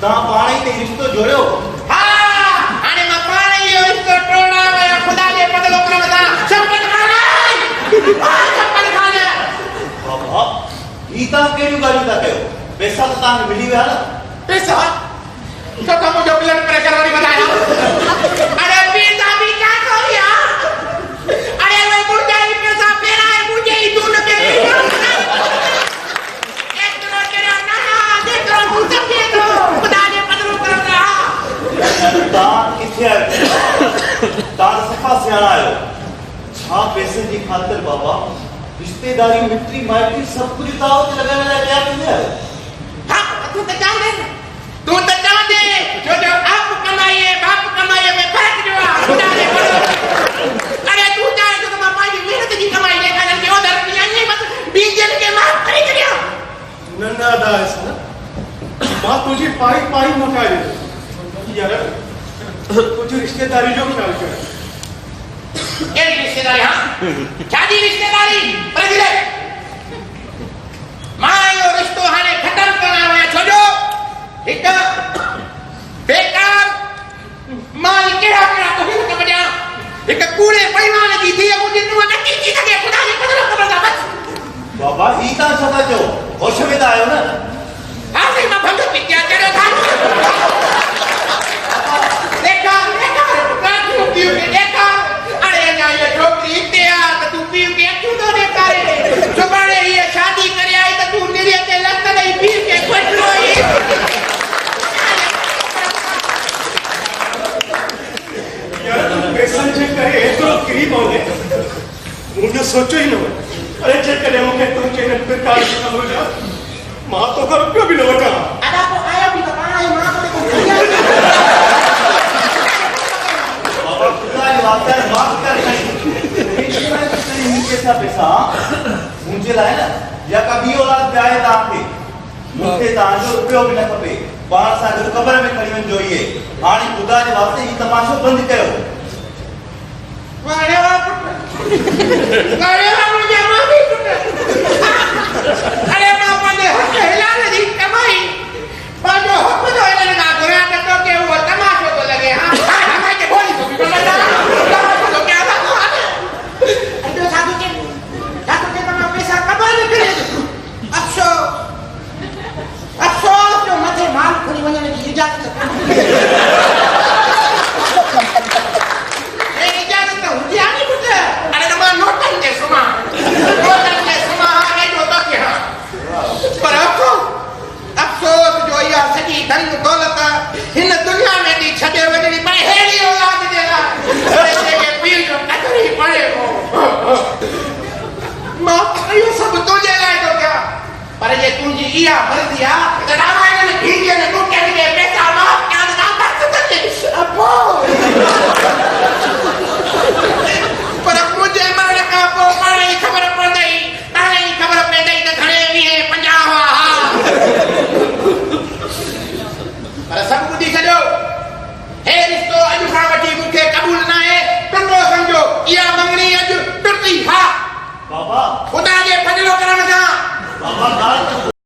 ता पाणी ते रिश्तो जोड़ियो। हां हाणे मां पाणी यो रिश्तो टोड़ा वे खुदा जे बदलो करदा चप्पल खाना चप्पल खाना बाबा गीता केड़ी गाड़ी ता कयो पैसा तो तान मिली विया न पैसा तो मुझे ब्लड प्रेशर वाली बताया अरे पैसा भी क्या करिया अरे वो मुझे ही पैसा मेरा है मुझे ही दूर के एक करोड़ के ना दे करोड़ मुझे दे दो खुदा ने बदलो करदा ता किथे ता सफा सियाणा आयो छा पैसे जी खातिर बाबा रिश्तेदारी मित्री माइत्री सब कुछ दाव ते लगाने ला क्या किया हां तू तो जान दे जो आप कमाइए बाप कमाइए में फर्क जो है खुदा ने अरे तू जाए तो तुम पाई मेहनत की कमाई ले कर के उधर नहीं बस डीजल के मार कर दिया नन्ना दास ना बात तुझे पाई पाई मकाई यार कुछ रिश्तेदारी जो ख्याल कर ये रिश्तेदारी हां शादी रिश्तेदारी पर दिले मायो रिश्तो हाने खत्म करना है छोड़ो ठीक है बेकार माल केड़ा केड़ा तो ही कमजा एक पूरे परिवार की थी मुझे नु नक्की की सके खुदा ने बदलो करदा बस बाबा ही ता सदा जो होश में ता आयो न हां से मैं भंग पिया करे था देखा काटू पीऊ के देखा अरे ना ये छोकरी इत्या तू पीऊ के क्यों तो देखा रे जो बड़े ये शादी करे आई तो तू निरे के लत नहीं पी के पटलो ही पैसा चेक करे एतरो गरीब होने मुझे सोचो ही न अरे चेक करे मुझे तुम चैनल पे काल खत्म हो जा मां तो कर रुपया भी न बचा अदा को आया भी तो आया मां को बाबा खुदा ने वास्ते माफ कर कैसा पैसा मुझे लाए ना या कभी औलाद जाए ता के मुझे ता जो रुपयो भी न खपे बार सा जो कब्र में खड़ी वन जोइए हाने खुदा ने वास्ते ही तमाशो बंद कयो वारे मुझे मां भी अरे मां पंजे हक हिलाने दी कमाई पाजो हक जो इने ना गुरा तो के वो तमाशो तो लगे हां हमें के बोली तो भी बोला तमाशो तो क्या था तो साधु के तो पैसा कमा ले करे अफसोस जो मथे माल खुली वने की इजाजत धन दौलत इन दुनिया में दी छदे वजनी पर हेड़ी औलाद देला अरे के पीर जो कतरी पड़े हो मां यो सब तुझे लाए तो क्या पर ये तुझी इया मर्जी आ रामायण में भीगे ने तू के पैसा मां क्या ना कर सकते अबो पर मुझे मरण का पो पाणी खबर पड़ गई ताने खबर पड़ गई तो घणे भी 50 हां पर सब कुछ छो हे रिश्तो अज खां वठी मुखे कबूल ना है टुटो समझो इया मंगनी अज टुटी हा बाबा खुदा जे फजलो करण सा बाबा